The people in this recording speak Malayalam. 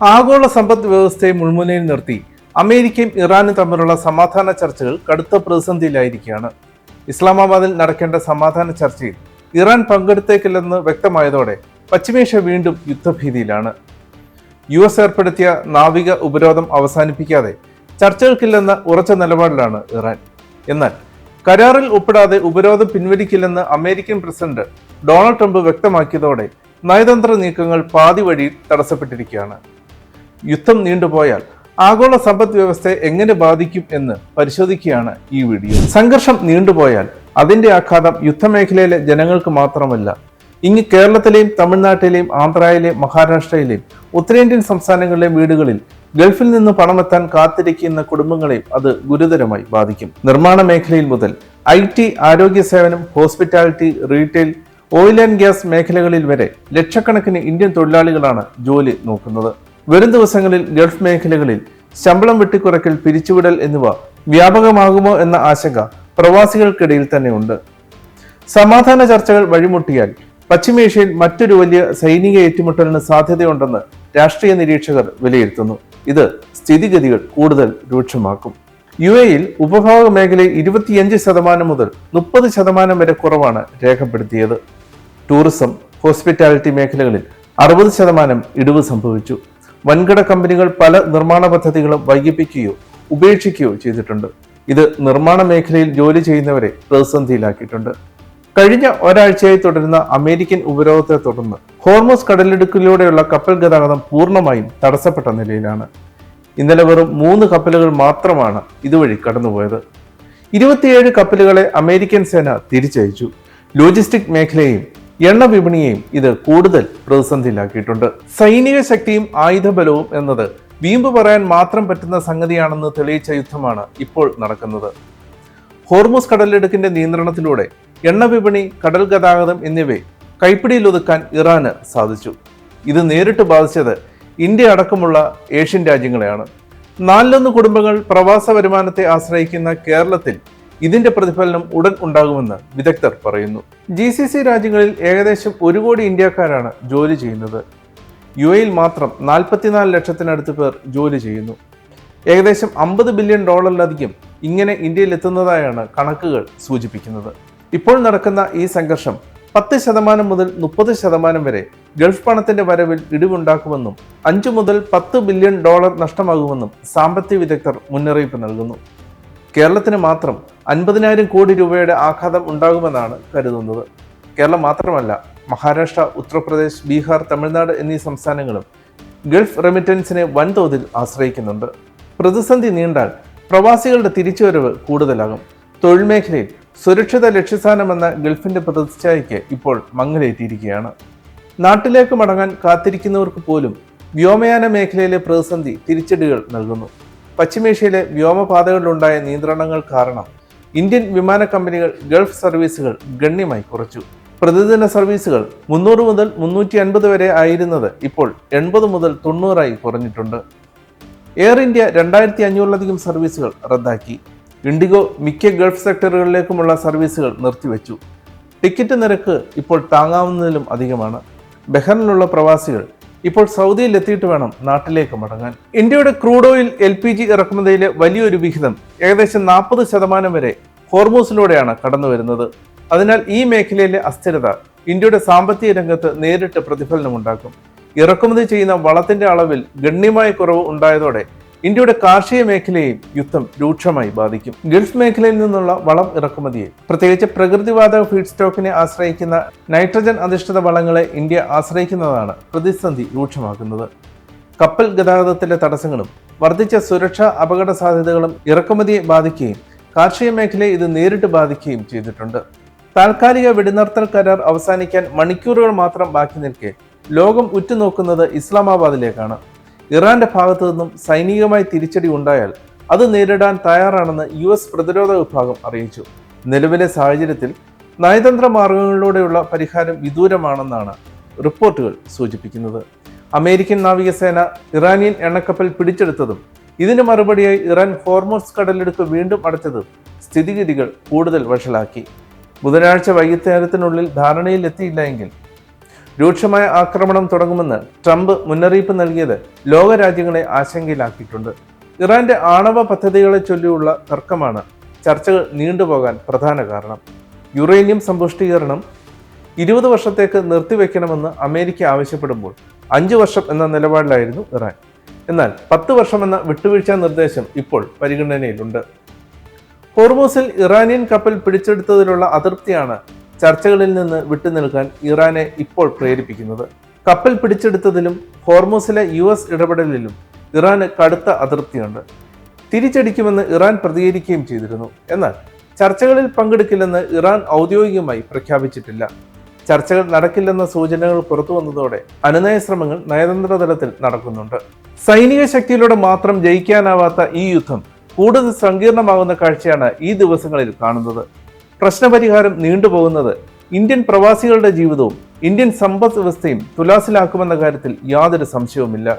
ആഗോള സമ്പദ് വ്യവസ്ഥയെ മുൾമുനയിൽ നിർത്തി അമേരിക്കയും ഇറാനും തമ്മിലുള്ള സമാധാന ചർച്ചകൾ കടുത്ത പ്രതിസന്ധിയിലായിരിക്കുകയാണ്. ഇസ്ലാമാബാദിൽ നടക്കേണ്ട സമാധാന ചർച്ചയിൽ ഇറാൻ പങ്കെടുത്തേക്കില്ലെന്ന് വ്യക്തമായതോടെ പശ്ചിമേഷ്യ വീണ്ടും യുദ്ധഭീതിയിലാണ്. US ഏർപ്പെടുത്തിയ നാവിക ഉപരോധം അവസാനിപ്പിക്കാതെ ചർച്ചകൾക്കില്ലെന്ന ഉറച്ച നിലപാടിലാണ് ഇറാൻ. എന്നാൽ കരാറിൽ ഒപ്പിടാതെ ഉപരോധം പിൻവലിക്കില്ലെന്ന് അമേരിക്കൻ പ്രസിഡന്റ് ഡൊണാൾഡ് ട്രംപ് വ്യക്തമാക്കിയതോടെ നയതന്ത്ര നീക്കങ്ങൾ പാതി വഴിയിൽ തടസ്സപ്പെട്ടിരിക്കുകയാണ്. യുദ്ധം നീണ്ടുപോയാൽ ആഗോള സമ്പദ് വ്യവസ്ഥയെ എങ്ങനെ ബാധിക്കും എന്ന് പരിശോധിക്കുകയാണ് ഈ വീഡിയോ. സംഘർഷം നീണ്ടുപോയാൽ അതിന്റെ ആഘാതം യുദ്ധമേഖലയിലെ ജനങ്ങൾക്ക് മാത്രമല്ല, ഇങ്ങ് കേരളത്തിലെയും തമിഴ്നാട്ടിലെയും ആന്ധ്രയിലെയും മഹാരാഷ്ട്രയിലെയും ഉത്തരേന്ത്യൻ സംസ്ഥാനങ്ങളിലെയും വീടുകളിൽ ഗൾഫിൽ നിന്ന് പണമെത്താൻ കാത്തിരിക്കുന്ന കുടുംബങ്ങളെയും അത് ഗുരുതരമായി ബാധിക്കും. നിർമ്മാണ മേഖലയിൽ മുതൽ IT, ആരോഗ്യ സേവനം, hospitality, retail, oil and gas മേഖലകളിൽ വരെ ലക്ഷക്കണക്കിന് ഇന്ത്യൻ തൊഴിലാളികളാണ് ജോലി നോക്കുന്നത്. വരും ദിവസങ്ങളിൽ ഗൾഫ് മേഖലകളിൽ ശമ്പളം വെട്ടിക്കുറയ്ക്കൽ, പിരിച്ചുവിടൽ എന്നിവ വ്യാപകമാകുമോ എന്ന ആശങ്ക പ്രവാസികൾക്കിടയിൽ തന്നെയുണ്ട്. സമാധാന ചർച്ചകൾ വഴിമുട്ടിയാൽ പശ്ചിമേഷ്യയിൽ മറ്റൊരു വലിയ സൈനിക ഏറ്റുമുട്ടലിന് സാധ്യതയുണ്ടെന്ന് രാഷ്ട്രീയ നിരീക്ഷകർ വിലയിരുത്തുന്നു. ഇത് സ്ഥിതിഗതികൾ കൂടുതൽ രൂക്ഷമാക്കും. UAE ഉപഭോഗ മേഖലയിൽ 25% മുതൽ 30% വരെ കുറവാണ് രേഖപ്പെടുത്തിയത്. ടൂറിസം, ഹോസ്പിറ്റാലിറ്റി മേഖലകളിൽ 60% ഇടിവ് സംഭവിച്ചു. വൻകിട കമ്പനികൾ പല നിർമ്മാണ പദ്ധതികളും വൈകിപ്പിക്കുകയോ ഉപേക്ഷിക്കുകയോ ചെയ്തിട്ടുണ്ട്. ഇത് നിർമ്മാണ മേഖലയിൽ ജോലി ചെയ്യുന്നവരെ പ്രതിസന്ധിയിലാക്കിയിട്ടുണ്ട്. കഴിഞ്ഞ ഒരാഴ്ചയായി തുടരുന്ന അമേരിക്കൻ ഉപരോധത്തെ തുടർന്ന് ഹോർമസ് കടലിടുക്കിലൂടെയുള്ള കപ്പൽ ഗതാഗതം പൂർണ്ണമായും തടസ്സപ്പെട്ട നിലയിലാണ്. ഇന്നലെ വെറും 3 കപ്പലുകൾ മാത്രമാണ് ഇതുവഴി കടന്നുപോയത്. 27 കപ്പലുകളെ അമേരിക്കൻ സേന തിരിച്ചയച്ചു. ലോജിസ്റ്റിക് മേഖലയെയും എണ്ണ വിപണിയെയും ഇത് കൂടുതൽ പ്രതിസന്ധിയിലാക്കിയിട്ടുണ്ട്. സൈനിക ശക്തിയും ആയുധബലവും എന്നത് വീമ്പ് പറയാൻ മാത്രം പറ്റുന്ന സംഗതിയാണെന്ന് തെളിയിച്ച യുദ്ധമാണ് ഇപ്പോൾ നടക്കുന്നത്. ഹോർമുസ് കടലിടുക്കിന്റെ നിയന്ത്രണത്തിലൂടെ എണ്ണ വിപണി, കടൽ ഗതാഗതം എന്നിവയെ കൈപ്പിടിയിലൊതുക്കാൻ ഇറാന് സാധിച്ചു. ഇത് നേരിട്ട് ബാധിച്ചത് ഇന്ത്യ അടക്കമുള്ള ഏഷ്യൻ രാജ്യങ്ങളെയാണ്. 4-1 കുടുംബങ്ങൾ പ്രവാസ വരുമാനത്തെ ആശ്രയിക്കുന്ന കേരളത്തിൽ ഇതിന്റെ പ്രതിഫലനം ഉടൻ ഉണ്ടാകുമെന്ന് വിദഗ്ധർ പറയുന്നു. GCC രാജ്യങ്ങളിൽ ഏകദേശം 1 കോടി ഇന്ത്യക്കാരാണ് ജോലി ചെയ്യുന്നത്. UAE മാത്രം 44 ലക്ഷത്തിനടുത്ത് പേർ ജോലി ചെയ്യുന്നു. ഏകദേശം $50 ബില്യൺ ഇങ്ങനെ ഇന്ത്യയിൽ എത്തുന്നതായാണ് കണക്കുകൾ സൂചിപ്പിക്കുന്നത്. ഇപ്പോൾ നടക്കുന്ന ഈ സംഘർഷം 10% മുതൽ 30% വരെ ഗൾഫ് പണത്തിന്റെ വരവിൽ ഇടിവുണ്ടാക്കുമെന്നും 5 മുതൽ $10 ബില്യൺ നഷ്ടമാകുമെന്നും സാമ്പത്തിക വിദഗ്ധർ മുന്നറിയിപ്പ് നൽകുന്നു. കേരളത്തിന് മാത്രം 50,000 കോടി രൂപയുടെ ആഘാതം ഉണ്ടാകുമെന്നാണ് കരുതുന്നത്. കേരളം മാത്രമല്ല, മഹാരാഷ്ട്ര, ഉത്തർപ്രദേശ്, ബീഹാർ, തമിഴ്നാട് എന്നീ സംസ്ഥാനങ്ങളും ഗൾഫ് റെമിറ്റൻസിനെ വൻതോതിൽ ആശ്രയിക്കുന്നുണ്ട്. പ്രതിസന്ധി നീണ്ടാൽ പ്രവാസികളുടെ തിരിച്ചുവരവ് കൂടുതലാകും. തൊഴിൽ മേഖലയിൽ സുരക്ഷിത ലക്ഷ്യസ്ഥാനമെന്ന ഗൾഫിന്റെ പ്രതിച്ഛായയ്ക്ക് ഇപ്പോൾ മങ്ങലേറ്റിയിരിക്കുകയാണ്. നാട്ടിലേക്ക് മടങ്ങാൻ കാത്തിരിക്കുന്നവർക്ക് പോലും വ്യോമയാന മേഖലയിലെ പ്രതിസന്ധി തിരിച്ചടികൾ നൽകുന്നു. പശ്ചിമേഷ്യയിലെ വ്യോമപാതകളിലുണ്ടായ നിയന്ത്രണങ്ങൾ കാരണം ഇന്ത്യൻ വിമാന കമ്പനികൾ ഗൾഫ് സർവീസുകൾ ഗണ്യമായി കുറച്ചു. പ്രതിദിന സർവീസുകൾ 300 മുതൽ 350 വരെ ആയിരുന്നത് ഇപ്പോൾ 80 മുതൽ 90 കുറഞ്ഞിട്ടുണ്ട്. എയർ ഇന്ത്യ 2500-ലധികം സർവീസുകൾ റദ്ദാക്കി. ഇൻഡിഗോ മിക്ക ഗൾഫ് സെക്ടറുകളിലേക്കുമുള്ള സർവീസുകൾ നിർത്തിവെച്ചു. ടിക്കറ്റ് നിരക്ക് ഇപ്പോൾ താങ്ങാവുന്നതിലും അധികമാണ്. ബഹ്റിനിലുള്ള പ്രവാസികൾ ഇപ്പോൾ സൗദിയിൽ എത്തിയിട്ട് വേണം നാട്ടിലേക്ക് മടങ്ങാൻ. ഇന്ത്യയുടെ ക്രൂഡ് ഓയിൽ LPG ഇറക്കുമതിയിലെ വലിയൊരു വിഹിതം ഏകദേശം 40% വരെ ഹോർമൂസിലൂടെയാണ് കടന്നു വരുന്നത്. അതിനാൽ ഈ മേഖലയിലെ അസ്ഥിരത ഇന്ത്യയുടെ സാമ്പത്തിക രംഗത്ത് നേരിട്ട് പ്രതിഫലനമുണ്ടാക്കും. ഇറക്കുമതി ചെയ്യുന്ന വളത്തിന്റെ അളവിൽ ഗണ്യമായ കുറവ് ഉണ്ടായതോടെ ഇന്ത്യയുടെ കാർഷിക മേഖലയെയും യുദ്ധം രൂക്ഷമായി ബാധിക്കും. ഗൾഫ് മേഖലയിൽ നിന്നുള്ള വളം ഇറക്കുമതിയെ, പ്രത്യേകിച്ച് പ്രകൃതിവാതക ഫീഡ് സ്റ്റോക്കിനെ ആശ്രയിക്കുന്ന നൈട്രജൻ അധിഷ്ഠിത വളങ്ങളെ ഇന്ത്യ ആശ്രയിക്കുന്നതാണ് പ്രതിസന്ധി രൂക്ഷമാക്കുന്നത്. കപ്പൽ ഗതാഗതത്തിലെ തടസ്സങ്ങളും വർദ്ധിച്ച സുരക്ഷാ അപകട സാധ്യതകളും ഇറക്കുമതിയെ ബാധിക്കുകയും കാർഷിക മേഖലയെ ഇത് നേരിട്ട് ബാധിക്കുകയും ചെയ്തിട്ടുണ്ട്. താൽക്കാലിക വെടിനിർത്തൽ കരാർ അവസാനിക്കാൻ മണിക്കൂറുകൾ മാത്രം ബാക്കി നിൽക്കെ ലോകം ഉറ്റുനോക്കുന്നത് ഇസ്ലാമാബാദിലേക്കാണ്. ഇറാന്റെ ഭാഗത്തു നിന്നും സൈനികമായി തിരിച്ചടി ഉണ്ടായാൽ അത് നേരിടാൻ തയ്യാറാണെന്ന് US പ്രതിരോധ വിഭാഗം അറിയിച്ചു. നിലവിലെ സാഹചര്യത്തിൽ നയതന്ത്ര മാർഗങ്ങളിലൂടെയുള്ള പരിഹാരം വിദൂരമാണെന്നാണ് റിപ്പോർട്ടുകൾ സൂചിപ്പിക്കുന്നത്. അമേരിക്കൻ നാവികസേന ഇറാനിയൻ എണ്ണക്കപ്പൽ പിടിച്ചെടുത്തതും ഇതിന് മറുപടിയായി ഇറാൻ ഹോർമൂസ് കടലിടുക്ക് വീണ്ടും അടച്ചതും സ്ഥിതിഗതികൾ കൂടുതൽ വഷളാക്കി. ബുധനാഴ്ച വൈകുന്നേരത്തിനുള്ളിൽ ധാരണയിൽ എത്തിയില്ല എങ്കിൽ രൂക്ഷമായ ആക്രമണം തുടങ്ങുമെന്ന് ട്രംപ് മുന്നറിയിപ്പ് നൽകിയത് ലോകരാജ്യങ്ങളെ ആശങ്കയിലാക്കിയിട്ടുണ്ട്. ഇറാന്റെ ആണവ പദ്ധതികളെ ചൊല്ലിയുള്ള തർക്കമാണ് ചർച്ചകൾ നീണ്ടുപോകാൻ പ്രധാന കാരണം. യുറേനിയം സമ്പുഷ്ടീകരണം 20 വർഷത്തേക്ക് നിർത്തിവെക്കണമെന്ന് അമേരിക്ക ആവശ്യപ്പെടുമ്പോൾ 5 വർഷം എന്ന നിലപാടിലായിരുന്നു ഇറാൻ. എന്നാൽ 10 വർഷം എന്ന വിട്ടുവീഴ്ചാ നിർദ്ദേശം ഇപ്പോൾ പരിഗണനയിലുണ്ട്. ഹോർമൂസിൽ ഇറാനിയൻ കപ്പൽ പിടിച്ചെടുത്തതിലുള്ള അതൃപ്തിയാണ് ചർച്ചകളിൽ നിന്ന് വിട്ടുനിൽക്കാൻ ഇറാനെ ഇപ്പോൾ പ്രേരിപ്പിക്കുന്നത്. കപ്പൽ പിടിച്ചെടുത്തതിലും ഹോർമൂസിലെ US ഇടപെടലിലും ഇറാന് കടുത്ത അതൃപ്തിയുണ്ട്. തിരിച്ചടിക്കുമെന്ന് ഇറാൻ പ്രതികരിക്കുകയും ചെയ്തിരുന്നു. എന്നാൽ ചർച്ചകളിൽ പങ്കെടുക്കില്ലെന്ന് ഇറാൻ ഔദ്യോഗികമായി പ്രഖ്യാപിച്ചിട്ടില്ല. ചർച്ചകൾ നടക്കില്ലെന്ന സൂചനകൾ പുറത്തു വന്നതോടെ അനുനയ ശ്രമങ്ങൾ നയതന്ത്ര തലത്തിൽ നടക്കുന്നുണ്ട്. സൈനിക ശക്തിയിലൂടെ മാത്രം ജയിക്കാനാവാത്ത ഈ യുദ്ധം കൂടുതൽ സങ്കീർണമാകുന്ന കാഴ്ചയാണ് ഈ ദിവസങ്ങളിൽ കാണുന്നത്. പ്രശ്നപരിഹാരം നീണ്ടുപോകുന്നത് ഇന്ത്യൻ പ്രവാസികളുടെ ജീവിതവും ഇന്ത്യൻ സമ്പദ് വ്യവസ്ഥയും തുലാസിലാക്കുമെന്ന കാര്യത്തിൽ യാതൊരു സംശയവുമില്ല.